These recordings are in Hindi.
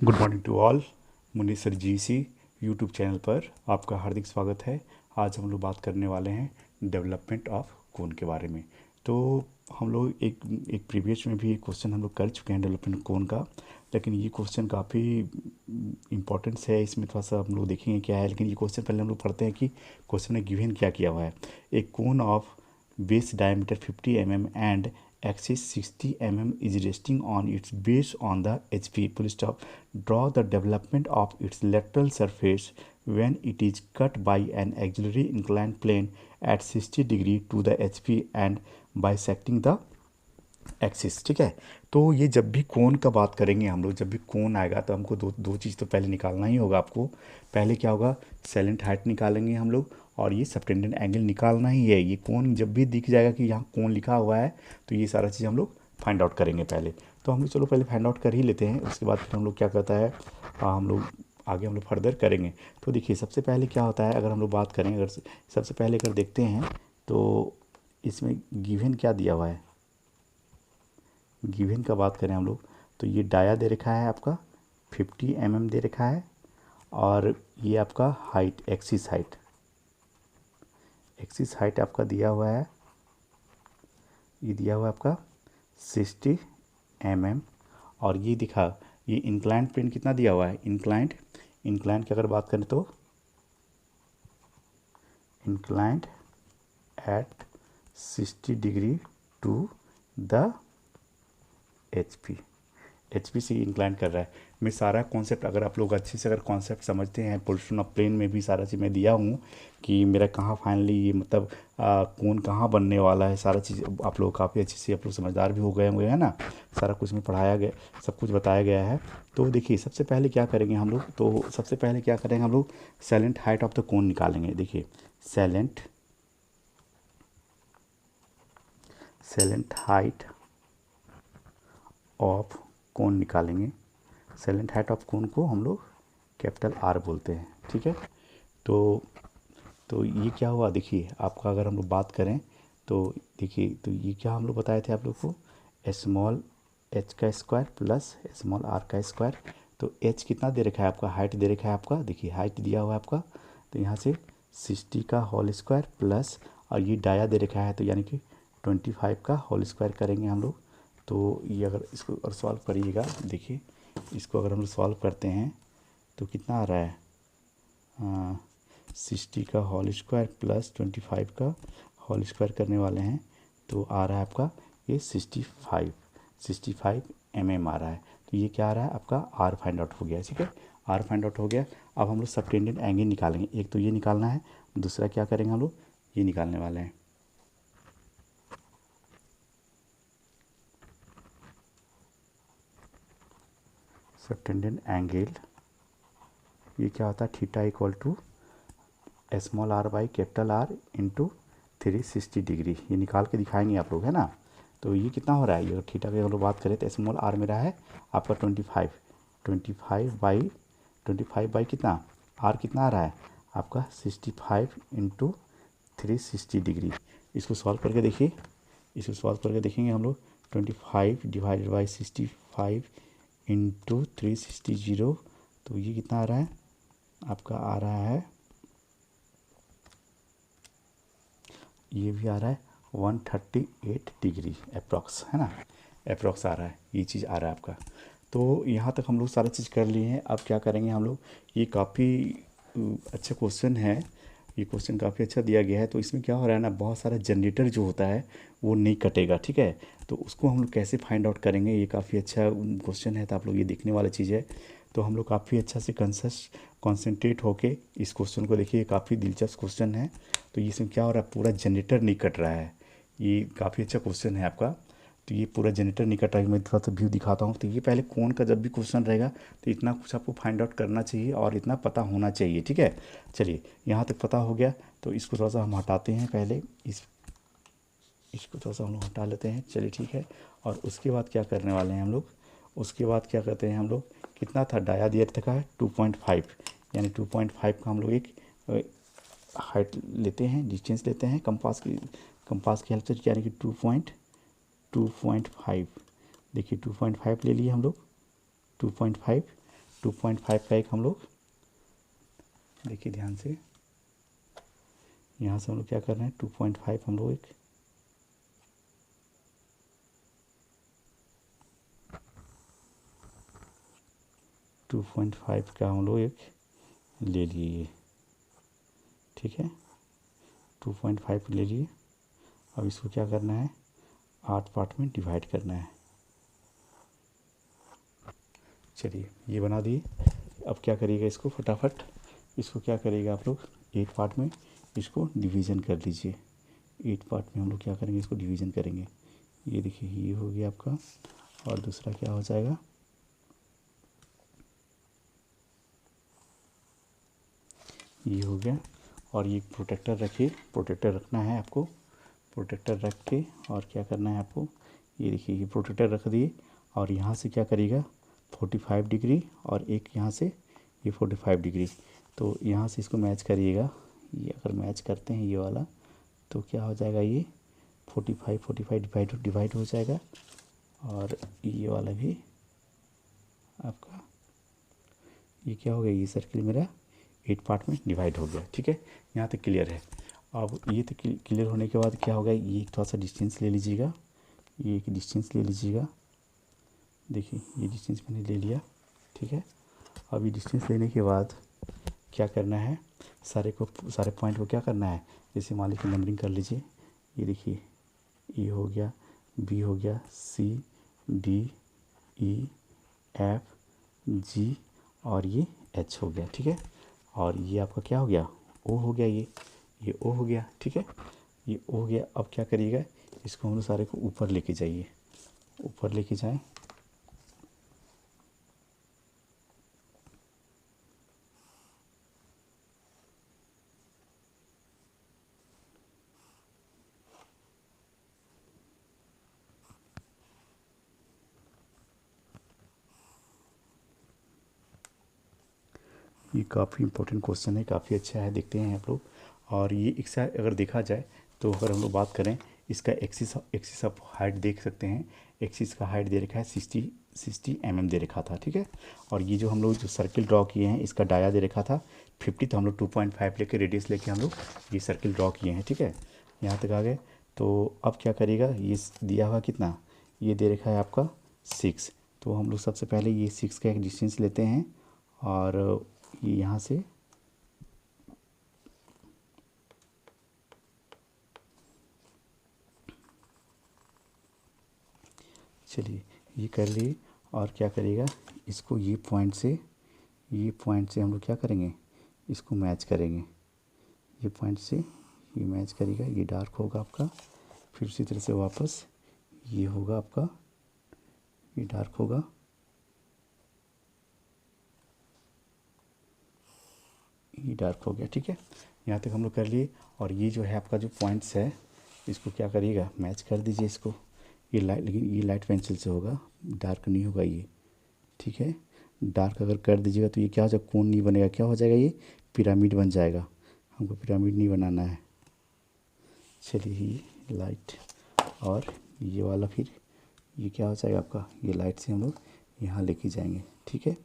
Good morning to all. Munis sir जीसी यूट्यूब चैनल पर आपका हार्दिक स्वागत है। आज हम लोग बात करने वाले हैं डेवलपमेंट ऑफ कोन के बारे में। तो हम लोग एक प्रीवियस में भी एक क्वेश्चन हम लोग कर चुके हैं डेवलपमेंट कोन का, लेकिन ये क्वेश्चन काफ़ी इंपॉर्टेंस है। इसमें थोड़ा सा हम लोग देखेंगे क्या है, लेकिन ये क्वेश्चन पहले हम लोग पढ़ते हैं कि क्वेश्चन में गिवन क्या किया हुआ है। एक cone of base diameter 50 mm and axis 60 mm is resting on its base on the HP. Full stop. Draw the development of its lateral surface when it is cut by an auxiliary inclined plane at 60 degree to the HP and bisecting the axis. ठीक है, तो ये जब भी कोन का बात करेंगे हम लोग, जब भी कोन आएगा तो हमको दो दो चीज़ तो पहले निकालना ही होगा आपको। पहले क्या होगा, सेलेंट हाइट निकालेंगे हम लोग, और ये सबटेंडेंट एंगल निकालना ही है। ये कोन जब भी दिख जाएगा कि यहाँ कोन लिखा हुआ है तो ये सारा चीज़ हम लोग फाइंड आउट करेंगे पहले। तो हम लोग चलो पहले फाइंड आउट कर ही लेते हैं, उसके बाद फिर हम लोग क्या करता है, हम लोग आगे हम लोग फर्दर करेंगे। तो देखिए सबसे पहले क्या होता है, अगर हम लोग बात करें, अगर सबसे पहले अगर देखते हैं तो इसमें गिवन क्या दिया हुआ है। गिवन का बात करें हम लोग तो ये डाया दे रखा है आपका 50 mm दे रखा है, और ये आपका हाइट एक्सिस हाइट आपका दिया हुआ है, ये दिया हुआ है आपका 60 mm। और ये दिखा, ये इंक्लाइंड प्लेन कितना दिया हुआ है, इंक्लाइंड की अगर बात करें तो inclined at 60 degree to the HP से इंक्लाइन कर रहा है। मैं सारा कॉन्सेप्ट, अगर आप लोग अच्छे से अगर कॉन्सेप्ट समझते हैं, पोजीशन ऑफ प्लेन में भी सारा चीज़ मैं दिया हूँ कि मेरा कहाँ फाइनली ये मतलब कौन कहाँ बनने वाला है, सारा चीज़ आप लोग काफ़ी अच्छे से, आप लोग समझदार भी हो गए होंगे, है ना। सारा कुछ में पढ़ाया गया, सब कुछ बताया गया है। तो देखिए सबसे पहले क्या करेंगे हम लोग, तो सबसे पहले क्या करेंगे हम लोग, salient height of the cone निकालेंगे। देखिए सेलेंट हाइट ऑफ कोन निकालेंगे। सेलेंट हाइट ऑफ कोन को हम लोग कैपिटल आर बोलते हैं। ठीक है, तो ये क्या हुआ, देखिए आपका अगर हम लोग बात करें तो देखिए, तो ये क्या हम लोग बताए थे आप लोग को, स्मॉल एच का स्क्वायर प्लस स्मॉल आर का स्क्वायर। तो एच कितना दे रखा है आपका, हाइट दे रखा है आपका, देखिए हाइट दिया हुआ है आपका, तो यहाँ से 60 का होल स्क्वायर प्लस, और ये डाया दे रखा है तो यानी कि 25 का होल स्क्वायर करेंगे हम लोग। तो ये अगर इसको और सॉल्व करिएगा, देखिए इसको अगर हम लोग सॉल्व करते हैं तो कितना आ रहा है, 60 का होल स्क्वायर प्लस 25 का होल स्क्वायर करने वाले हैं तो आ रहा है आपका ये 65 mm आ रहा है। तो ये क्या आ रहा है आपका, आर फाइंड आउट हो गया। ठीक है, आर फाइंड आउट हो गया। अब हम लोग सबटेंडेंट एंगल निकालेंगे, एक तो ये निकालना है, दूसरा क्या करेंगे हम लोग, ये निकालने वाले हैं। सबटेंडेंट एंगल ये क्या होता है, theta equal to small R by capital R into 360 degree. ये निकाल के दिखाएंगे आप लोग, है ना। तो ये कितना हो रहा है, ये थीटा की अगर बात करें तो स्मॉल आर मेरा है आपका 25 बाई कितना, आर कितना आ रहा है आपका 65 इंटू 360 डिग्री। इसको सॉल्व करके देखिए, इसको सॉल्व करके देखेंगे हम लोग, 25 डिवाइडेड बाई 65 इंटू 360, तो ये कितना आ रहा है आपका, आ रहा है, ये भी आ रहा है 138 डिग्री अप्रॉक्स, है ना, अप्रॉक्स आ रहा है, ये चीज़ आ रहा है आपका। तो यहाँ तक हम लोग सारा चीज़ कर लिए हैं। अब क्या करेंगे हम लोग, ये काफ़ी अच्छा क्वेश्चन है, ये क्वेश्चन काफ़ी अच्छा दिया गया है। तो इसमें क्या हो रहा है ना, बहुत सारा जनरेटर जो होता है वो नहीं कटेगा। ठीक है, तो उसको हम लोग कैसे फाइंड आउट करेंगे, ये काफ़ी अच्छा क्वेश्चन है, तो आप लोग ये देखने वाली चीज़ है। तो हम लोग काफ़ी अच्छा से कॉन्सेंट्रेट होके इस क्वेश्चन को देखिए, काफ़ी दिलचस्प क्वेश्चन है। तो इसमें क्या हो रहा है, पूरा जनरेटर नहीं कट रहा है, ये काफ़ी अच्छा क्वेश्चन है आपका। तो ये पूरा जनरेटर नहीं कट रहा है, मैं थोड़ा सा व्यू दिखाता हूँ। तो ये पहले कौन का जब भी क्वेश्चन रहेगा तो इतना कुछ आपको फाइंड आउट करना चाहिए और इतना पता होना चाहिए। ठीक है, चलिए यहाँ तक पता हो गया, तो इसको थोड़ा सा हम हटाते हैं पहले, इसको थोड़ा सा हम लोग हटा लेते हैं। चलिए ठीक है, और उसके बाद क्या करने वाले हैं हम लोग, उसके बाद क्या करते हैं हम लोग, कितना था डाया दिया था का 2.5, यानी 2.5 का हम लोग एक हाइट लेते हैं, डिस्टेंस लेते हैं कंपास की हेल्प से, यानी कि 2.5। देखिए 2.5 ले लिए हम लोग, 2.5 2.5 का एक हम लोग देखिए ध्यान से, यहाँ से हम लोग क्या कर रहे हैं 2.5 हम लोग एक 2.5 का हम लोग एक ले लिए, ठीक है 2.5 ले लिए। अब इसको क्या करना है 8 पार्ट में डिवाइड करना है। चलिए ये बना दिए। अब क्या करिएगा इसको फटाफट, इसको क्या करिएगा आप लोग 8 पार्ट में इसको डिवीज़न कर लीजिए। 8 पार्ट में हम लोग क्या करेंगे इसको डिवीज़न करेंगे। ये देखिए ये हो गया आपका, और दूसरा क्या हो जाएगा ये हो गया। और ये प्रोटेक्टर रखिए, प्रोटेक्टर रखना है आपको, प्रोटेक्टर रख के और क्या करना है आपको, ये देखिए ये प्रोटेक्टर रख दिए। और यहाँ से क्या करिएगा 45 डिग्री और एक यहाँ से ये 45 डिग्री, तो यहाँ से इसको मैच करिएगा। ये अगर मैच करते हैं ये वाला तो क्या हो जाएगा, ये 45 डिवाइड हो जाएगा। और ये वाला भी आपका ये क्या हो गया, ये सर्किल मेरा 8 पार्ट में डिवाइड हो गया, ठीक है यहाँ तक क्लियर है। अब ये तक क्लियर होने के बाद क्या होगा, ये थोड़ा सा डिस्टेंस ले लीजिएगा, ये एक डिस्टेंस ले लीजिएगा। देखिए ये डिस्टेंस मैंने ले लिया, ठीक है। अब ये डिस्टेंस लेने के बाद क्या करना है, सारे पॉइंट को क्या करना है, जैसे मान लीजिए नंबरिंग कर लीजिए। ये देखिए ए हो गया, बी हो गया, C D E F G और ये एच हो गया, ठीक है। और ये आपका क्या हो गया ओ हो गया, ये ओ हो गया, ठीक है ये ओ हो गया। अब क्या करिएगा इसको हम लोग सारे को ऊपर लेके जाइए, ऊपर लेके जाएं। ये काफ़ी इंपॉर्टेंट क्वेश्चन है, काफ़ी अच्छा है, देखते हैं आप लोग। और ये इसका अगर देखा जाए तो अगर हम लोग बात करें इसका एक्सिस ऑफ हाइट देख सकते हैं। एक्सिस का हाइट दे रखा है 60 mm दे रखा था, ठीक है। और ये जो हम लोग जो सर्किल ड्रॉ किए हैं इसका डाया दे रखा था 50, तो हम लोग 2.5 लेके रेडियस लेके हम लोग ये सर्किल ड्रॉ किए हैं, ठीक है यहाँ तक आ गए। तो अब क्या करिएगा, ये दिया हुआ कितना, ये दे रखा है आपका 6, तो हम लोग सबसे पहले ये 6 का एक डिस्टेंस लेते हैं और ये यहाँ से चलिए ये कर लिए। और क्या करिएगा इसको ये पॉइंट से हम लोग क्या करेंगे इसको मैच करेंगे, ये पॉइंट से ये मैच करेगा, ये डार्क होगा आपका। फिर उसी तरह से वापस ये होगा आपका, ये डार्क होगा, ये डार्क हो गया, ठीक है यहाँ तक हम लोग कर लिए। और ये जो है आपका जो पॉइंट्स है इसको क्या करिएगा मैच कर दीजिए इसको। ये लाइट, लेकिन ये लाइट पेंसिल से होगा, डार्क नहीं होगा ये, ठीक है। डार्क अगर कर दीजिएगा तो ये क्या हो जाएगा, कोन नहीं बनेगा, क्या हो जाएगा ये पिरामिड बन जाएगा। हमको पिरामिड नहीं बनाना है। चलिए ये लाइट और ये वाला फिर ये क्या हो जाएगा आपका, ये लाइट से हम लोग यहाँ लेके जाएंगे, ठीक है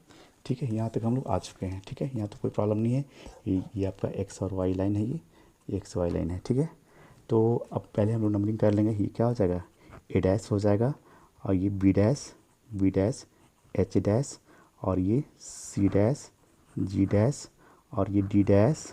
ठीक है यहाँ तक हम लोग आ चुके हैं, ठीक है यहाँ तो कोई प्रॉब्लम नहीं है। ये आपका एक्स और वाई लाइन है, ये एक्स वाई लाइन है, ठीक है। तो अब पहले हम लोग नंबरिंग कर लेंगे। ये क्या हो जाएगा ए डैश हो जाएगा, और ये बी डैश एच डैश, और ये सी डैश जी डैश, और ये डी डैश,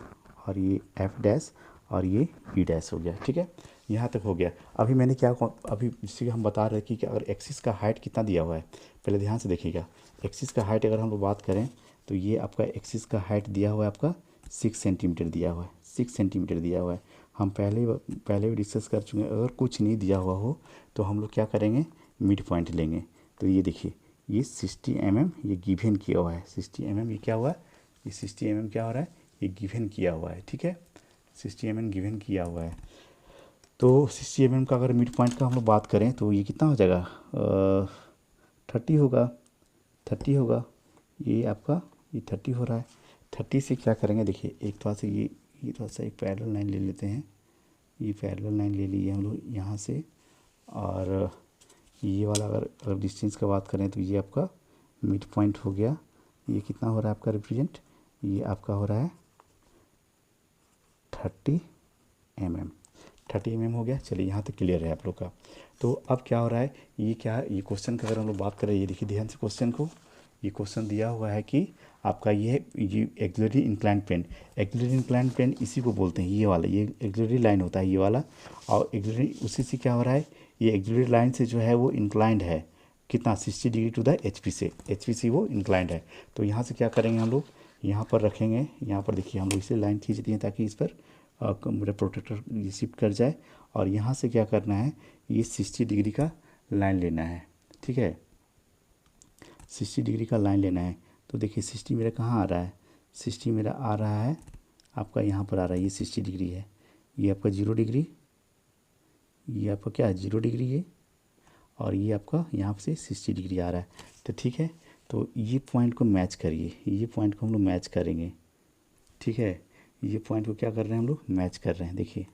और ये एफ डैश, और ये ई डैश हो गया, ठीक है यहाँ तक हो गया। अभी मैंने क्या अभी जिससे हम बता रहे कि अगर एक्सिस का हाइट कितना दिया हुआ है, पहले ध्यान से देखिएगा। एक्सिस का हाइट अगर हम लोग बात करें तो ये आपका एक्सिस का हाइट दिया हुआ है आपका 6 सेंटीमीटर दिया हुआ है, 6 सेंटीमीटर दिया हुआ है। हम पहले भी डिस्कस कर चुके हैं, अगर कुछ नहीं दिया हुआ हो तो हम लोग क्या करेंगे मिड पॉइंट लेंगे। तो ये देखिए ये 60 mm ये गिवन किया हुआ है, 60 mm ये क्या हुआ है, ये 60 mm क्या हो रहा है, ये गिवन किया हुआ है, ठीक है 60 mm गिवन किया हुआ है। तो 60 mm का अगर मिड पॉइंट का हम लोग बात करें तो ये कितना हो जाएगा 30 होगा, 30 होगा, ये आपका ये 30 हो रहा है। 30 से क्या करेंगे देखिए, एक थोड़ा सा ये थोड़ा सा एक पैरेलल लाइन ले लेते हैं। ये पैरेलल लाइन ले ली है हम लोग यहाँ से, और ये वाला अगर डिस्टेंस का बात करें तो ये आपका मिड पॉइंट हो गया, ये कितना हो रहा है आपका रिप्रेजेंट, ये आपका हो रहा है 30 mm। 30 mm हो गया। चलिए यहाँ तक क्लियर है आप लोग का। तो अब क्या हो रहा है, ये क्या है, ये क्वेश्चन का अगर हम लोग बात करें, ये देखिए ध्यान से क्वेश्चन को। ये क्वेश्चन दिया हुआ है कि आपका ये auxiliary inclined plane, auxiliary inclined plane इसी को बोलते हैं, ये वाला, ये एक्सिलरी लाइन होता है ये वाला। और एक्सिलरी उसी से क्या हो रहा है, ये एक्सिलरी लाइन से जो है वो इंक्लाइंड है कितना, 60 डिग्री टू द एचपी से, एचपी से वो इंक्लाइंड है। तो यहाँ से क्या करेंगे हम लोग, यहाँ पर रखेंगे, यहाँ पर देखिए हम लोग इसे लाइन खींच दिए ताकि इस पर मेरा प्रोटेक्टर ये शिफ्ट कर जाए। और यहाँ से क्या करना है, ये 60 डिग्री का लाइन लेना है, ठीक है, 60 डिग्री का लाइन लेना है। तो देखिए 60 मेरा कहाँ आ रहा है, 60 मेरा आ रहा है आपका यहाँ पर आ रहा है, ये 60 डिग्री है, ये आपका 0 डिग्री, ये आपका क्या है 0 डिग्री है, और ये आपका यहाँ से 60 डिग्री आ रहा है। तो ठीक है, तो ये पॉइंट को मैच करिए, ये पॉइंट को हम लोग मैच करेंगे, ठीक है, ये पॉइंट को क्या कर रहे हैं हम लोग, मैच कर रहे हैं। देखिए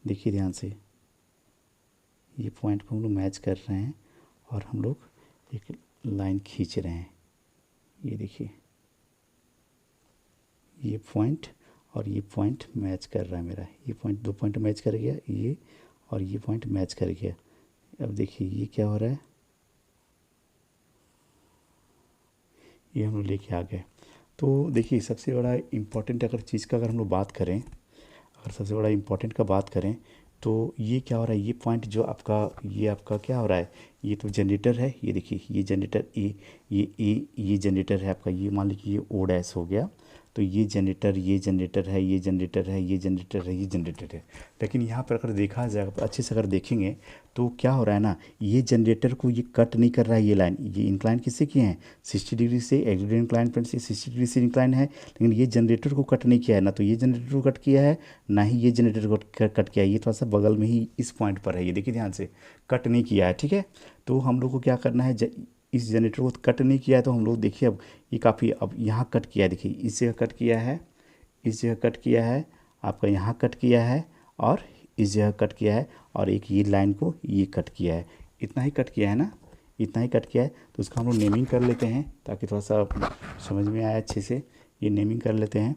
देखिए ध्यान से, ये पॉइंट को हम लोग मैच कर रहे हैं और हम लोग एक लाइन खींच रहे हैं। ये देखिए ये पॉइंट और ये पॉइंट मैच कर रहा है मेरा, ये पॉइंट, दो पॉइंट मैच कर गया ये, और ये पॉइंट मैच कर गया। अब देखिए ये क्या हो रहा है, ये हम लोग लेके आ गए। तो देखिए सबसे बड़ा इम्पोर्टेंट अगर चीज़ का अगर हम लोग बात करें, अगर सबसे बड़ा इम्पोर्टेंट का बात करें, तो ये क्या हो रहा है, ये पॉइंट जो आपका, ये आपका क्या हो रहा है, ये तो जनरेटर है, ये देखिए ये जनरेटर ये जनरेटर है आपका, ये मान लीजिए ये ओ डैश हो गया। तो ये जनरेटर, ये जनरेटर है, ये जनरेटर है, ये जनरेटर है, ये जनरेटर है। लेकिन यहाँ पर अगर देखा जाए, अच्छे से अगर देखेंगे तो क्या हो रहा है ना, ये जनरेटर को ये कट नहीं कर रहा है, ये लाइन, ये इंक्लाइन किससे किए हैं, 60 डिग्री से, एक्सिलरी इंक्लाइन प्लेन से 60 डिग्री से इंक्लाइन है। लेकिन ये जनरेटर को कट नहीं किया है, ना तो ये जनरेटर को कट किया है, ना ही ये जनरेटर को कट किया है। ये थोड़ा सा बगल में ही इस पॉइंट पर है, ये देखिए ध्यान से, कट नहीं किया है, ठीक है। तो हम लोग को क्या करना है, इस जनरेटर को कट नहीं किया है, तो हम लोग देखिए अब ये काफ़ी, अब यहाँ कट किया है, देखिए इस जगह कट किया है, इस जगह कट किया है, आपका यहाँ कट किया है, और इस जगह कट किया है, और एक ये लाइन को ये कट किया है, इतना ही कट किया है ना, इतना ही कट किया है। तो उसका हम लोग नेमिंग कर लेते हैं ताकि थोड़ा सा समझ में आए अच्छे से, ये नेमिंग कर लेते हैं।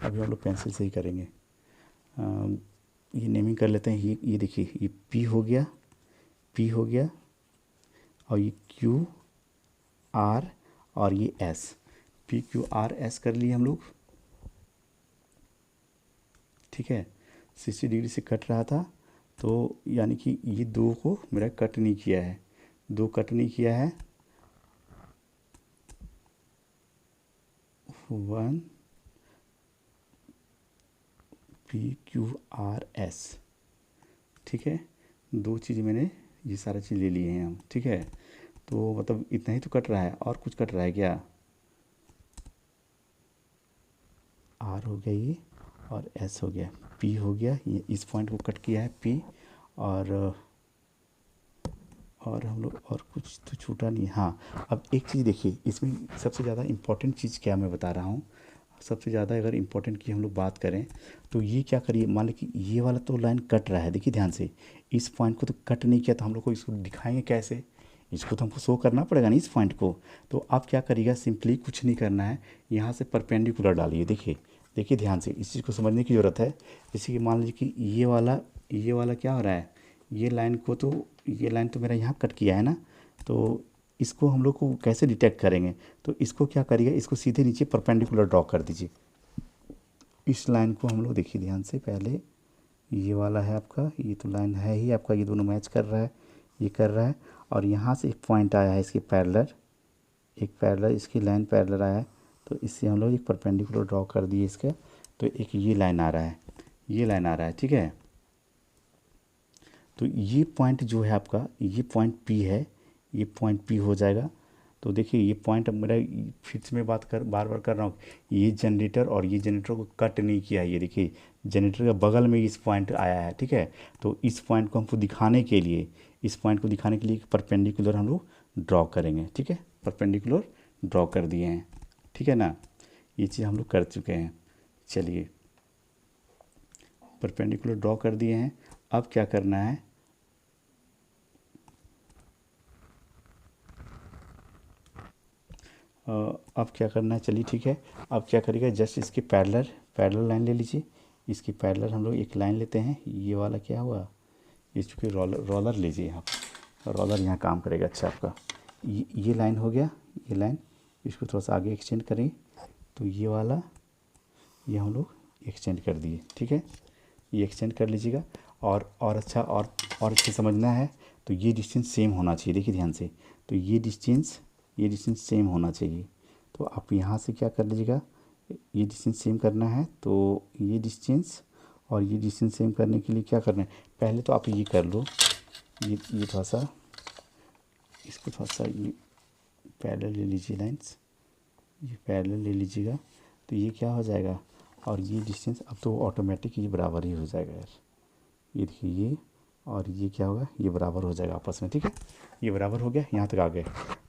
अभी हम लोग पेंसिल से ही करेंगे, ये नेमिंग कर लेते हैं। ये देखिए ये पी हो गया, पी हो गया, और ये क्यू आर, और ये S, P Q R S कर लिए हम लोग, ठीक है। 60 डिग्री से कट रहा था, तो यानी कि ये दो को मेरा कट नहीं किया है, दो कट नहीं किया है, 1 पी क्यू आर एस, ठीक है। दो चीज़ मैंने ये सारा चीज़ ले लिए हैं हम, ठीक है। तो मतलब इतना ही तो कट रहा है, और कुछ कट रहा है क्या, आर हो गया ये, और एस हो गया, पी हो गया, ये इस पॉइंट को कट किया है पी, और हम लोग, और कुछ तो छूटा नहीं। हाँ, अब एक चीज़ देखिए, इसमें सबसे ज़्यादा इम्पोर्टेंट चीज़ क्या मैं बता रहा हूँ, सबसे ज़्यादा अगर इम्पोर्टेंट की हम लोग बात करें, तो ये क्या करिए, मान लीजिए कि ये वाला तो लाइन कट रहा है, देखिए ध्यान से, इस पॉइंट को तो कट नहीं किया, तो हम लोग को इसको दिखाएंगे कैसे, इसको तो हमको शो करना पड़ेगा ना इस पॉइंट को। तो आप क्या करिएगा, सिंपली कुछ नहीं करना है, यहाँ से परपेंडिकुलर डालिए। देखिए देखिए ध्यान से, इस चीज़ को समझने की ज़रूरत है। जैसे कि मान लीजिए कि ये वाला क्या हो रहा है, ये लाइन को तो, ये लाइन तो मेरा यहाँ कट किया है ना, तो इसको हम लोग को कैसे डिटेक्ट करेंगे, तो इसको क्या करिएगा, इसको सीधे नीचे परपेंडिकुलर ड्रॉ कर दीजिए। इस लाइन को हम लोग देखिए ध्यान से, पहले ये वाला है आपका, ये तो लाइन है ही आपका, ये दोनों मैच कर रहा है, ये कर रहा है, और यहाँ से एक पॉइंट आया है इसके पैरेलल, एक पैरेलल इसकी लाइन पैरेलल आया है, तो इससे हम लोग एक परपेंडिकुलर ड्रॉ कर दिए इसका। तो एक ये लाइन आ रहा है, ये लाइन आ रहा है, ठीक है। तो ये पॉइंट जो है आपका, ये पॉइंट पी है, ये पॉइंट पी हो जाएगा। तो देखिए ये पॉइंट, अब मेरा फिर से मैं बार बार कर रहा हूँ, ये जनरेटर और ये जनरेटर को कट नहीं किया है, ये देखिए जनरेटर के बगल में इस पॉइंट आया है, ठीक है। तो इस पॉइंट को हमको दिखाने के लिए, इस पॉइंट को दिखाने के लिए परपेंडिकुलर हम लोग ड्रॉ करेंगे, ठीक है, परपेंडिकुलर ड्रॉ कर दिए हैं, ठीक है ना, ये चीज़ हम लोग कर चुके हैं। चलिए परपेंडिकुलर ड्रॉ कर दिए हैं, अब क्या करना है, अब क्या करना है, चलिए ठीक है। अब क्या करिएगा, जस्ट इसके पैरेलल पैरेलल लाइन ले लीजिए। इसकी पैरेलल हम लोग एक लाइन लेते हैं। ये वाला क्या हुआ, ये चूँकि रोलर रोलर लीजिए यहाँ पर, रोलर यहाँ काम करेगा अच्छा आपका। ये लाइन हो गया, ये लाइन, इसको थोड़ा सा आगे एक्सटेंड करें तो ये वाला ये हम लोग एक्सटेंड कर दिए, ठीक है। ये एक्सटेंड कर लीजिएगा। और अच्छा और अच्छे समझना है तो ये डिस्टेंस सेम होना चाहिए, देखिए ध्यान से। तो ये डिस्टेंस सेम होना चाहिए। तो आप यहाँ से क्या कर लीजिएगा, ये डिस्टेंस सेम करना है तो ये डिस्टेंस और ये डिस्टेंस सेम करने के लिए क्या करना है, पहले तो आप ये कर लो, ये थोड़ा सा, इसको थोड़ा सा ये पैरेलल ले लीजिए लाइन्स, ये पैरेलल ले लीजिएगा तो ये क्या हो जाएगा, और ये डिस्टेंस अब तो ऑटोमेटिक ये बराबर ही हो जाएगा यार। ये देखिए ये और ये क्या होगा, ये बराबर हो जाएगा आपस में, ठीक है। ये बराबर हो गया, यहाँ तक आ गए।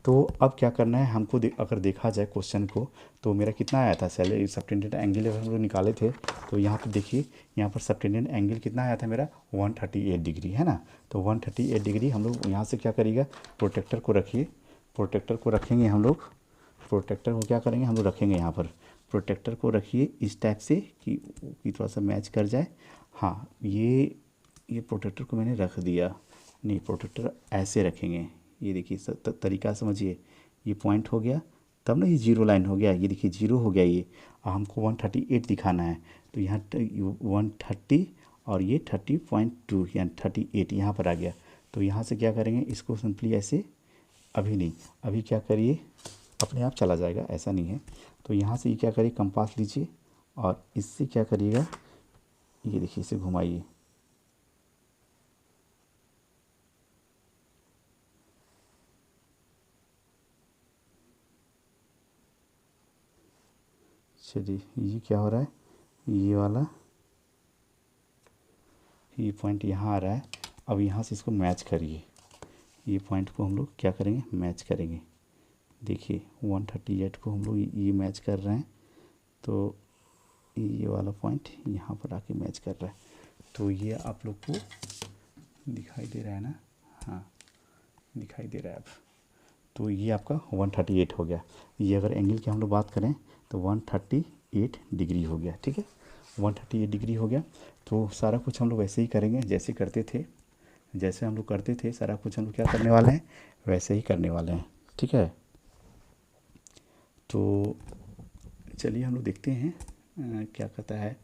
तो अब क्या करना है हमको, अगर देखा जाए क्वेश्चन को तो मेरा कितना आया था, सबटेंडेंट एंगल हम लोग निकाले थे। तो यहाँ पर देखिए, यहाँ पर सबटेंडेंट एंगल कितना आया था मेरा, 138 डिग्री, है ना। तो 138 डिग्री हम लोग यहाँ से क्या करिएगा, प्रोटेक्टर को रखिए, प्रोटेक्टर को रखेंगे हम लोग, प्रोटेक्टर को क्या करेंगे हम लोग रखेंगे यहाँ पर, प्रोटेक्टर को रखिए इस टाइप से कि थोड़ा सा मैच कर जाए। हाँ, ये प्रोटेक्टर को मैंने रख दिया, नहीं प्रोटेक्टर ऐसे रखेंगे, ये देखिए तरीका समझिए। ये पॉइंट हो गया, तब ना ये जीरो लाइन हो गया, ये देखिए जीरो हो गया ये। हमको 138 दिखाना है तो यहाँ 130 और ये 30.2 यानी 38 यहाँ पर आ गया। तो यहाँ से क्या करेंगे, इसको सिंपली ऐसे, अभी नहीं, अभी क्या करिए, अपने आप चला जाएगा, ऐसा नहीं है। तो यहाँ से ये क्या करिए, कंपास लीजिए और इससे क्या करिएगा, ये देखिए इसे घुमाइए, चलिए ये क्या हो रहा है, ये वाला ये पॉइंट यहाँ आ रहा है। अब यहाँ से इसको मैच करिए, ये पॉइंट को हम लोग क्या करेंगे, मैच करेंगे। देखिए 138 को हम लोग ये मैच कर रहे हैं, तो ये वाला पॉइंट यहाँ पर आके मैच कर रहा है। तो ये आप लोग को दिखाई दे रहा है ना, हाँ दिखाई दे रहा है अब। तो ये आपका 138 हो गया। ये अगर एंगल की हम लोग बात करें तो 138 डिग्री हो गया, ठीक है, 138 डिग्री हो गया। तो सारा कुछ हम लोग वैसे ही करेंगे जैसे करते थे, जैसे हम लोग करते थे सारा कुछ हम लोग क्या करने वाले हैं, वैसे ही करने वाले हैं, ठीक है। तो चलिए हम लोग देखते हैं क्या कहता है।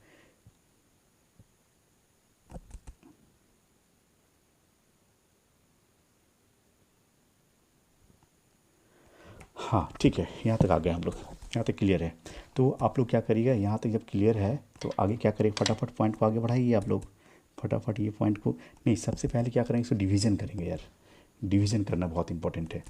हाँ ठीक है, यहाँ तक आ गए हम लोग, यहाँ तक क्लियर है। तो आप लोग क्या करिएगा, यहाँ तक जब क्लियर है तो आगे क्या करेंगे, फटाफट पॉइंट को आगे बढ़ाइए आप लोग, फटाफट ये पॉइंट को, नहीं सबसे पहले क्या करेंगे, इसको डिवीज़न करेंगे यार, डिवीज़न करना बहुत इंपॉर्टेंट है।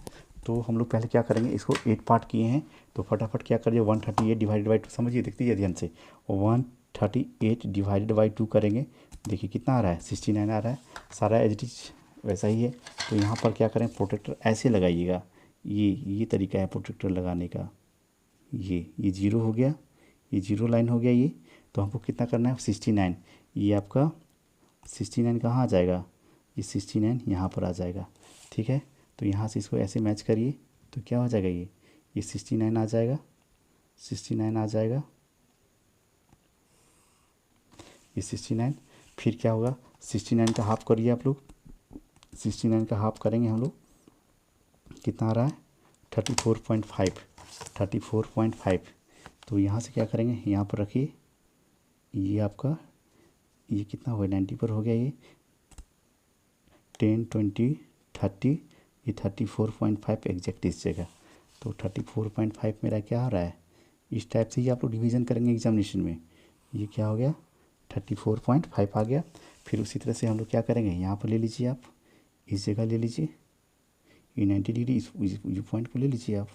तो हम लोग पहले क्या करेंगे, इसको 8 पार्ट किए हैं तो फटाफट क्या करिए, 138 डिवाइडेड बाई 2, समझिए देखिए ध्यान से, 138 डिवाइडेड बाई 2 करेंगे, देखिए कितना आ रहा है, 69 आ रहा है, सारा एज इट इज वैसा ही है। तो यहाँ पर क्या करें, प्रोटेक्टर ऐसे लगाइएगा, ये तरीका है प्रोटेक्टर लगाने का। ये जीरो हो गया, ये जीरो लाइन हो गया ये। तो हमको कितना करना है, 69, ये आपका 69 कहाँ आ जाएगा, ये 69 यहाँ पर आ जाएगा, ठीक है। तो यहाँ से इसको ऐसे मैच करिए तो क्या हो जाएगा, ये 69 आ जाएगा, 69 आ जाएगा, ये 69। फिर क्या होगा, 69 का हाफ करिए आप लोग, 69 का हाफ करेंगे हम लोग, कितना आ रहा है, 34.5, 34.5। तो यहाँ से क्या करेंगे, यहाँ पर रखिए, ये आपका ये कितना हो गया, 90 पर हो गया, ये 10 20 30, ये 34.5 एग्जैक्ट इस जगह। तो 34.5 मेरा क्या आ रहा है, इस टाइप से ही आप लोग डिवीज़न करेंगे एग्जामिनेशन में। ये क्या हो गया, 34.5 आ गया। फिर उसी तरह से हम लोग क्या करेंगे, यहाँ पर ले लीजिए आप, इस जगह ले लीजिए, ये 90 डिग्री इस पॉइंट को ले लीजिए आप,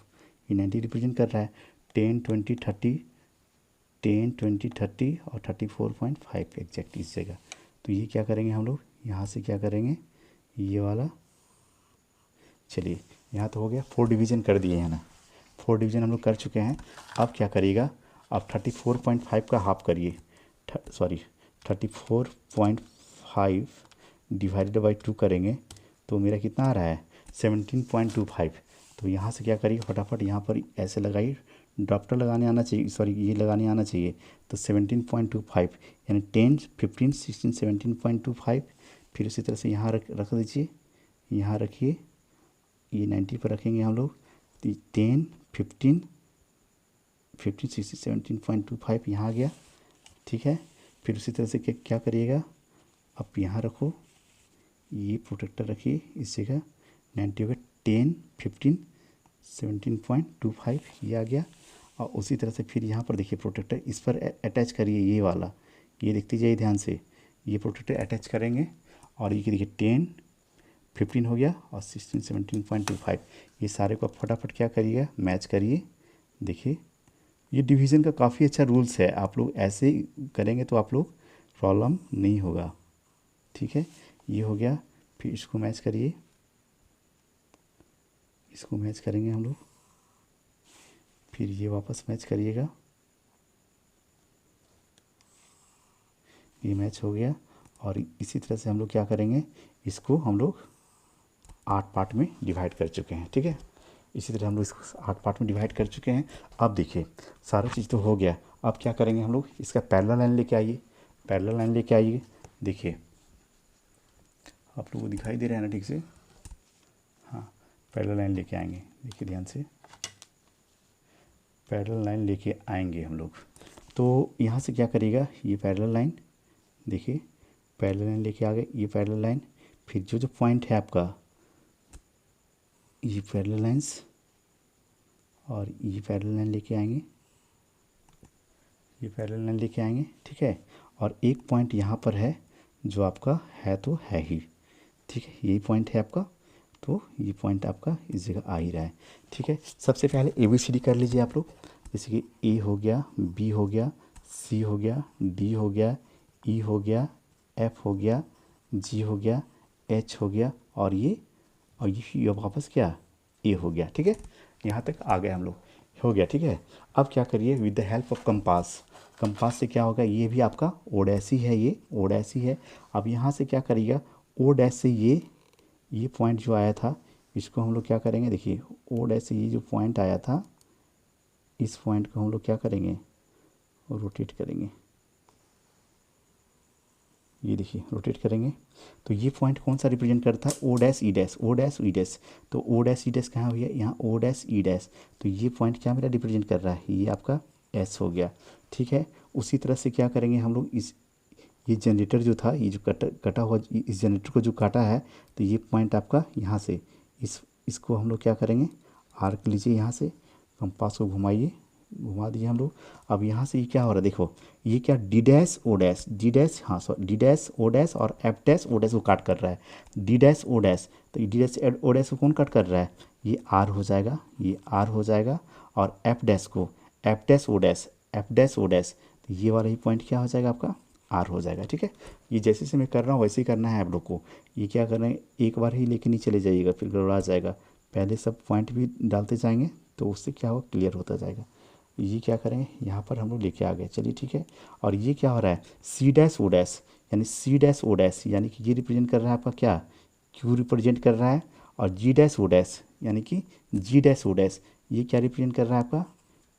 ये 90 रिप्रेजेंट कर रहा है, 10 20 30, 10 20 30 और 34.5 एग्जैक्ट इस जगह। तो ये क्या करेंगे हम लोग, यहाँ से क्या करेंगे, ये वाला, चलिए यहाँ तो हो गया, 4 डिवीज़न कर दिए हैं ना, 4 डिवीज़न हम लोग कर चुके हैं। अब क्या करिएगा, अब 34.5 का हाफ करिए, सॉरी 34.5 डिवाइडेड बाई 2 करेंगे तो मेरा कितना आ रहा है, 17.25। तो यहाँ से क्या करिए फटाफट यहाँ पर ऐसे लगाइए, ड्राफ्टर लगाने आना चाहिए, सॉरी ये लगाने आना चाहिए। तो 17.25 यानी 10, 15, 16, 17.25। फिर उसी तरह से यहाँ रख दीजिए, यहाँ रखिए, ये 90 पर रखेंगे हम लोग। 10, 15, 16, 17.25 यहाँ आ गया, ठीक है। फिर उसी तरह से क्या करिएगा, आप यहाँ रखो, ये प्रोटेक्टर रखिए इस जगह, 90 हो गया, 10, 15, 17.25 ये आ गया। और उसी तरह से फिर यहाँ पर देखिए प्रोटेक्टर इस पर अटैच करिए, ये वाला, ये देखते जाइए ध्यान से, ये प्रोटेक्टर अटैच करेंगे। और ये देखिए 10, 15 हो गया और 16, 17.25 ये सारे को फटाफट क्या करिएगा, मैच करिए। देखिए ये डिवीज़न का काफ़ी अच्छा रूल्स है, आप लोग ऐसे करेंगे तो आप लोग प्रॉब्लम नहीं होगा, ठीक है। ये हो गया, फिर इसको मैच करिए, इसको मैच करेंगे हम लोग, फिर ये वापस मैच करिएगा, ये मैच हो गया। और इसी तरह से हम लोग क्या करेंगे, इसको हम लोग 8 पार्ट में डिवाइड कर चुके हैं, ठीक है। इसी तरह हम लोग इसको 8 पार्ट में डिवाइड कर चुके हैं। अब देखिए सारा चीज़ तो हो गया, अब क्या करेंगे हम लोग, इसका पैरेलल लाइन लेके आइए, पैरेलल लाइन लेके आइए। देखिए आप लोगों को दिखाई दे रहा है ना ठीक से, हाँ पैरेलल लाइन लेके आएंगे, देखिए ध्यान से, पैरेलल लाइन लेके आएंगे हम लोग। तो यहाँ से क्या करिएगा, ये पैरेलल लाइन, देखिए पैरेलल लाइन लेके आ गए, ये पैरेलल लाइन, फिर जो पॉइंट है आपका, ये पैरेलल लाइंस, और ये पैरेलल लाइन लेके आएंगे, ये पैरेलल लाइन लेके आएंगे, ठीक है। और एक पॉइंट यहाँ पर है जो आपका है तो है ही, ठीक है, यही पॉइंट है आपका, तो ये पॉइंट आपका इस जगह आ ही रहा है, ठीक है। सबसे पहले ABCD कर लीजिए आप लोग, जैसे कि A हो गया, B हो गया, C हो गया, D हो गया, E हो गया, F हो गया, G हो गया, H हो गया, और ये वापस क्या A हो गया, ठीक है। यहाँ तक आ गए हम लोग, हो गया, ठीक है। अब क्या करिए, with the help of compass, compass से क्या होगा, ये भी आपका ओडेसी है, ये ओडेसी है। अब यहाँ से क्या करिएगा, ओ डैश से ये पॉइंट जो आया था, इसको हम लोग क्या करेंगे, देखिए ओ डैश से ये जो पॉइंट आया था, इस पॉइंट को हम लोग क्या करेंगे, रोटेट करेंगे, ये देखिए रोटेट करेंगे। तो ये पॉइंट कौन सा रिप्रेजेंट करता है, O dash E dash, O dash E dash. तो ओ डैश ई डैश कहाँ हुआ, यहाँ ओ डैश ई डैश। तो ये पॉइंट क्या मेरा रिप्रेजेंट कर रहा है, ये आपका एस हो गया, ठीक है। उसी तरह से क्या करेंगे हम लोग, ये जनरेटर जो था, ये जो कटा हुआ, इस जनरेटर को जो काटा है, तो ये पॉइंट आपका यहाँ से इसको हम लोग क्या करेंगे, आर्क लीजिए, यहाँ से कंपास को घुमाइए, घुमा दिए हम लोग। अब यहाँ से ये क्या हो रहा है, देखो ये क्या, D dash O dash, D dash, हाँ sorry, D dash O dash और एफ डैश ओ डैश को काट कर रहा है, डी डैश ओ डैश। तो डी डैश ओ डैश को कौन काट कर रहा है, ये आर हो जाएगा, ये आर हो जाएगा। और एफ डैश को F dash O dash, F dash O dash, तो ये वाला ही पॉइंट क्या हो जाएगा आपका, आर हो जाएगा, ठीक है। ये जैसे से मैं कर रहा हूँ वैसे ही करना है आप लोग को। ये क्या कर रहे हैं, एक बार ही लेके नहीं चले जाइएगा, फिर गड़बड़ा जाएगा। पहले सब पॉइंट भी डालते जाएंगे तो उससे क्या होगा, क्लियर होता जाएगा। ये क्या करेंगे, यहाँ पर हम लोग लेके आ गए, चलिए ठीक है। और ये क्या हो रहा है, सी डैश ओ डैश, यानी सी डैश ओ डैश, यानी कि ये रिप्रेजेंट कर रहा है आपका क्या, क्यू रिप्रेजेंट कर रहा है। और जी डैश ओ डैश, यानी कि जी डैश ओ डैश, ये क्या रिप्रेजेंट कर रहा है आपका,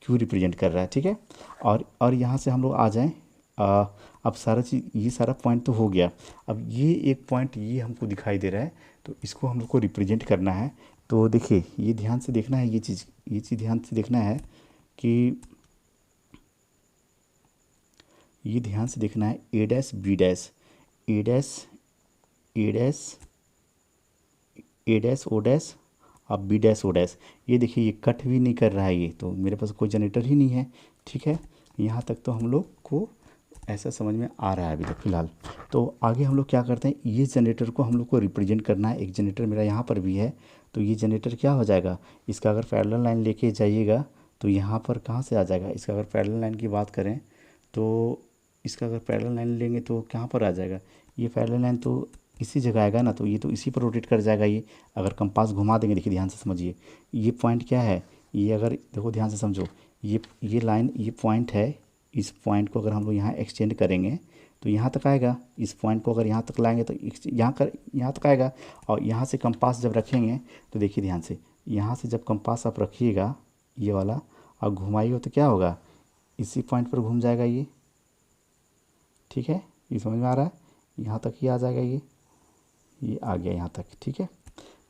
क्यू रिप्रेजेंट कर रहा है, ठीक है। और यहाँ से हम लोग आ जाएँ, अब सारा चीज़, ये सारा पॉइंट तो हो गया। अब ये एक पॉइंट ये हमको दिखाई दे रहा है, तो इसको हम लोग को रिप्रेजेंट करना है। तो देखिए ये ध्यान से देखना है, ये चीज़ ध्यान से देखना है कि ये ध्यान से देखना है, ए डैश बी डैश, ए डैश ए डैश, ए डैश ओ डैश, अब बी डैश ओ डैश। ये देखिए ये कट भी नहीं कर रहा है, ये तो मेरे पास कोई जनरेटर ही नहीं है, ठीक है। यहाँ तक तो हम लोग को ऐसा समझ में आ रहा है अभी तक फ़िलहाल। तो आगे हम लोग क्या करते हैं, ये जनरेटर को हम लोग को रिप्रेजेंट करना है। एक जनरेटर मेरा यहाँ पर भी है, तो ये जनरेटर क्या हो जाएगा, इसका अगर पैरेलल लाइन लेके जाइएगा तो यहाँ पर कहाँ से आ जाएगा। इसका अगर पैरेलल लाइन की बात करें तो इसका अगर पैरेलल लाइन लेंगे तो कहाँ पर आ जाएगा, ये पैरेलल लाइन तो इसी जगह आएगा ना, तो ये तो इसी पर रोटेट कर जाएगा। ये अगर कंपास घुमा देंगे, देखिए ध्यान से समझिए, ये पॉइंट क्या है, ये अगर देखो ध्यान से समझो, ये लाइन, ये पॉइंट है, इस पॉइंट को अगर हम लोग यहाँ एक्सटेंड करेंगे तो यहाँ तक आएगा। इस पॉइंट को अगर यहाँ तक लाएंगे तो यहाँ तक आएगा। और यहाँ से कंपास जब रखेंगे तो देखिए ध्यान से, यहाँ से जब कंपास आप रखिएगा ये वाला और घुमाइएगा तो क्या होगा, इसी पॉइंट पर घूम जाएगा ये। ठीक है, ये समझ में आ रहा है, यहाँ तक ही आ जाएगा ये आ गया यहाँ तक। ठीक है,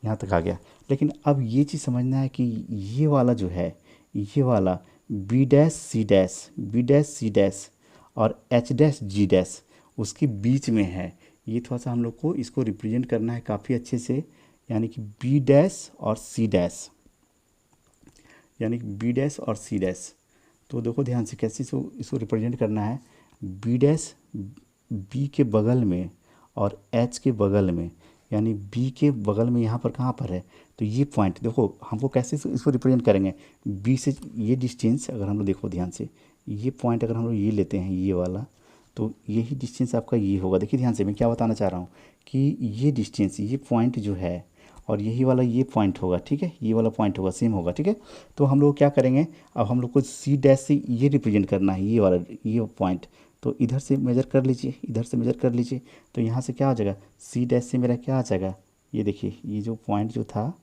यहाँ तक आ गया। लेकिन अब ये चीज़ समझना है कि ये वाला जो है, ये वाला B dash C dash, B dash C dash और एच डैश जी डैश उसके बीच में है। ये थोड़ा सा हम लोग को इसको रिप्रेजेंट करना है काफ़ी अच्छे से, यानी कि बी डैश और सी डैश, यानी कि बी डैश और सी डैश। तो देखो ध्यान से कैसे इसको रिप्रेजेंट करना है। बी डैश बी के बगल में और एच के बगल में, यानी बी के बगल में यहाँ पर कहाँ पर है, तो ये पॉइंट देखो हमको कैसे इसको रिप्रेजेंट करेंगे। बी से ये डिस्टेंस अगर हम लोग देखो ध्यान से, ये पॉइंट अगर हम लोग ये लेते हैं ये वाला, तो यही डिस्टेंस आपका ये होगा। देखिए ध्यान से मैं क्या बताना चाह रहा हूँ कि ये डिस्टेंस, ये पॉइंट जो है और यही वाला ये पॉइंट होगा। ठीक है, ये वाला पॉइंट होगा, सेम होगा। ठीक है, तो हम लोग क्या करेंगे, अब हम लोग को सी डैश से ये रिप्रेजेंट करना है, ये वाला ये पॉइंट। तो इधर से मेजर कर लीजिए, इधर से मेजर कर लीजिए, तो यहाँ से क्या आ जाएगा, सी डैश से मेरा क्या आ जाएगा, ये देखिए ये जो पॉइंट जो था,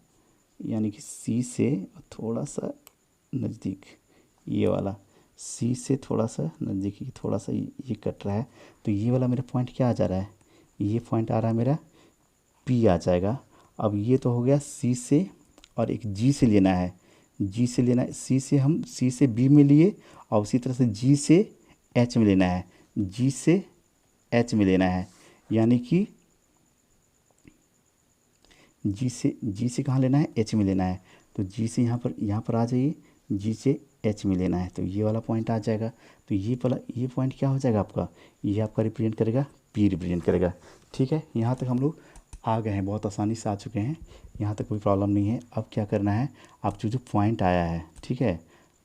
यानी कि सी से थोड़ा सा नज़दीक, ये वाला सी से थोड़ा सा नज़दीक, थोड़ा सा ये कट रहा है, तो ये वाला मेरा पॉइंट क्या आ जा रहा है, ये पॉइंट आ रहा है मेरा पी आ जाएगा। अब ये तो हो गया सी से, और एक जी से लेना है, जी से लेना है, सी से हम सी से बी में लिए और उसी तरह से जी से एच में लेना है, जी से एच में लेना है, यानी कि जी से कहाँ लेना है, एच में लेना है। तो जी से यहाँ पर आ जाइए, जी से एच में लेना है, तो ये वाला पॉइंट आ जाएगा। तो ये पॉइंट क्या हो जाएगा आपका, ये आपका रिप्रेजेंट करेगा, पी रिप्रेजेंट करेगा। ठीक है, यहाँ तक हम लोग आ गए हैं, बहुत आसानी से आ चुके हैं, यहाँ तक कोई प्रॉब्लम नहीं है। अब क्या करना है, अब जो पॉइंट आया है, ठीक है,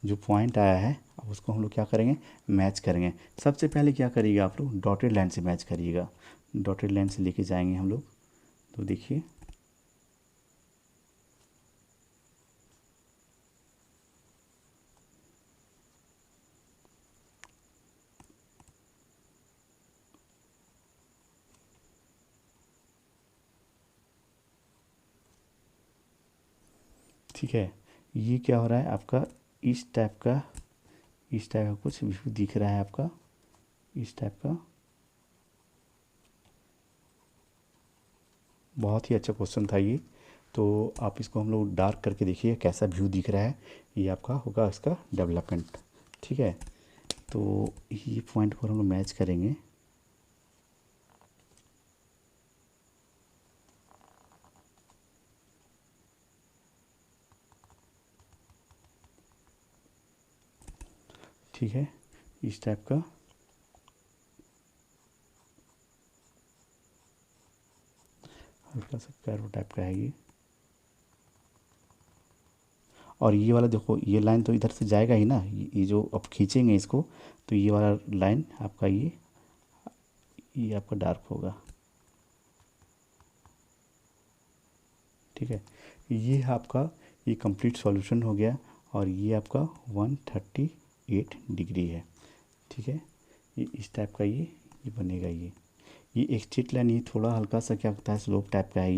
जो पॉइंट आया है अब उसको हम लोग क्या करेंगे, मैच करेंगे। सबसे पहले क्या करिएगा आप लोग, डॉटेड लाइन से मैच करिएगा, डॉटेड लाइन से लेके जाएंगे हम लोग। तो देखिए ठीक है, ये क्या हो रहा है आपका, इस टाइप का कुछ व्यू दिख रहा है आपका, इस टाइप का। बहुत ही अच्छा क्वेश्चन था ये, तो आप इसको हम लोग डार्क करके देखिए कैसा व्यू दिख रहा है, ये आपका होगा इसका डेवलपमेंट। ठीक है, तो ये पॉइंट पर हम लोग मैच करेंगे। ठीक है, इस टाइप का हल्का सा कर्व टाइप का है ये। और ये वाला देखो, ये लाइन तो इधर से जाएगा ही ना, ये जो अब खींचेंगे इसको, तो ये वाला लाइन आपका ये आपका डार्क होगा। ठीक है, ये आपका ये कंप्लीट सॉल्यूशन हो गया, और ये आपका 138 डिग्री है। ठीक है, ये इस टाइप का ये बनेगा। ये एक स्ट्रेट लाइन, ये थोड़ा हल्का सा क्या होता है, स्लोप टाइप का है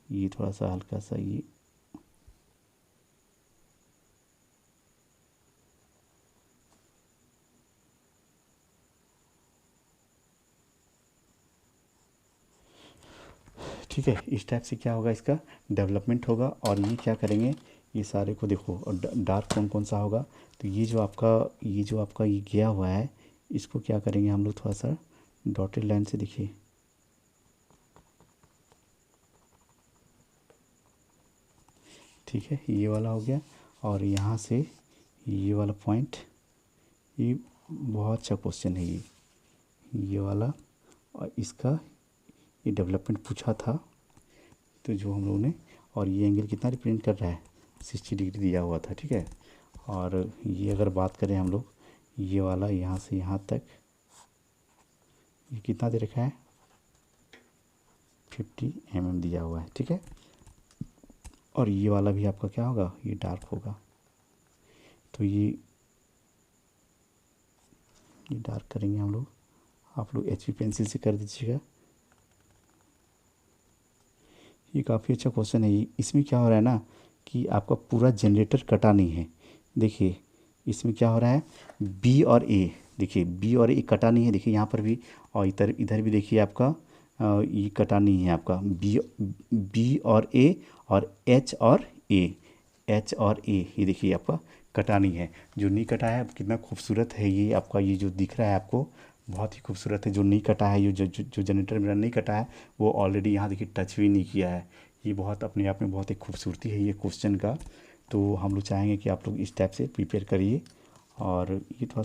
ये थोड़ा सा हल्का सा ये। ठीक है, इस टाइप से क्या होगा, इसका डेवलपमेंट होगा। और ये क्या करेंगे, ये सारे को देखो, और डार्क कौन कौन सा होगा, तो ये जो आपका ये गया हुआ है, इसको क्या करेंगे हम लोग, थोड़ा सा डॉटेड लाइन से देखिए। ठीक है, ये वाला हो गया, और यहाँ से ये वाला पॉइंट, ये बहुत अच्छा क्वेश्चन है ये वाला, और इसका ये डेवलपमेंट पूछा था, तो जो हम लोगों ने, और ये एंगल कितना रिप्रेजेंट कर रहा है, 60 डिग्री दिया हुआ था। ठीक है, और ये अगर बात करें हम लोग, ये वाला यहाँ से यहाँ तक ये कितना दे रखा है, 50 mm दिया हुआ है। ठीक है, और ये वाला भी आपका क्या होगा, ये डार्क होगा। तो ये डार्क करेंगे हम लोग, आप लोग HB पेंसिल से कर दीजिएगा। ये काफ़ी अच्छा क्वेश्चन है। इसमें क्या हो रहा है ना, कि आपका पूरा जनरेटर कटा नहीं है। देखिए इसमें क्या हो रहा है, बी और ए, देखिए बी और ए कटा नहीं है, देखिए यहाँ पर भी, और इधर इधर भी देखिए आपका ये कटा नहीं है आपका बी और ए, और एच और ए, एच और ए, ये देखिए आपका कटा नहीं है। जो नहीं कटा है, कितना खूबसूरत है ये आपका, ये जो दिख रहा है आपको बहुत ही खूबसूरत है। जो नहीं कटा है, जो जनरेटर मेरा नहीं कटा है, वो ऑलरेडी यहाँ देखिए टच भी नहीं किया है। ये बहुत अपने आप में बहुत एक खूबसूरती है ये क्वेश्चन का। तो हम लोग चाहेंगे कि आप लोग इस टाइप से प्रिपेयर करिए। और ये थोड़ा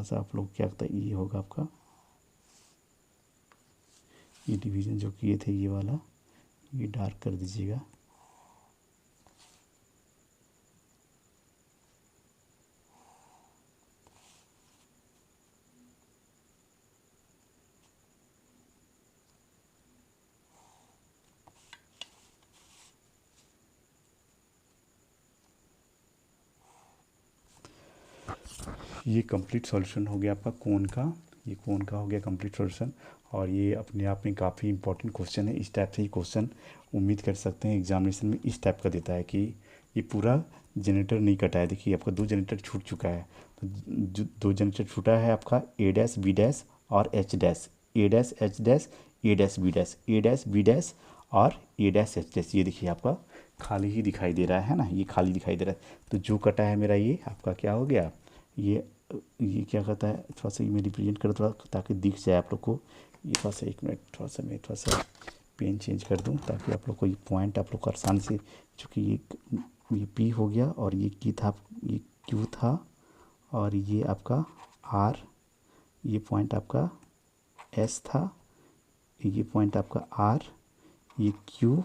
सा आप लोग क्या लगता है, ये होगा आपका, ये डिवीज़न जो किए थे ये वाला, ये डार्क कर दीजिएगा। ये कंप्लीट सॉल्यूशन हो गया आपका कोन का, ये कोन का हो गया कंप्लीट सॉल्यूशन। और ये अपने आप में काफ़ी इंपॉर्टेंट क्वेश्चन है। इस टाइप से ही क्वेश्चन उम्मीद कर सकते हैं एग्जामिनेशन में इस टाइप का देता है कि ये पूरा जनरेटर नहीं कटा है। देखिए आपका 2 जनरेटर छूट चुका है। तो जो 2 जनरेटर छूटा है आपका ए डैश बी डैश और एच डैश, ए डैश एच डैश, ए डैश बी डैश, ए डैश बी डैश और ए डैश एच डैश। ये देखिए आपका खाली ही दिखाई दे रहा है ना, ये खाली दिखाई दे रहा है। तो जो कटा है मेरा ये आपका क्या हो गया, ये क्या कहता है, थोड़ा सा ये मैं रिप्रेजेंट कर थोड़ा ताकि दिख जाए आप लोग को। ये थोड़ा सा 1 मिनट, थोड़ा सा पेन चेंज कर दूं ताकि आप लोग को ये पॉइंट आप लोग को आसानी से, चूँकि ये पी हो गया और ये की था, ये क्यू था, और ये आपका आर, ये पॉइंट आपका एस था, ये पॉइंट आपका आर, ये क्यू,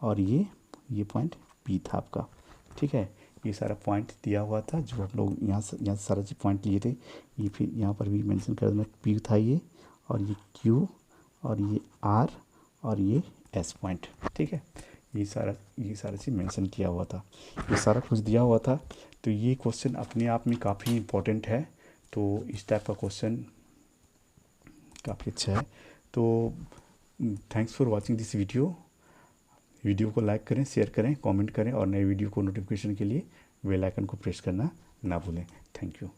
और ये पॉइंट पी था आपका। ठीक है, ये सारा पॉइंट दिया हुआ था जो हम लोग यहाँ से सारा चीज पॉइंट लिए थे। ये फिर यहाँ पर भी मेंशन कर देना, पी था ये, और ये क्यू, और ये आर, और ये एस पॉइंट। ठीक है, ये सारा चीज़ मेंशन किया हुआ था, ये सारा कुछ दिया हुआ था। तो ये क्वेश्चन अपने आप में काफ़ी इम्पोर्टेंट है। तो इस टाइप का क्वेश्चन काफ़ी अच्छा है। तो thanks for watching this video को लाइक करें, शेयर करें, कमेंट करें, और नए वीडियो को नोटिफिकेशन के लिए बेल आइकन को प्रेस करना ना भूलें। Thank you.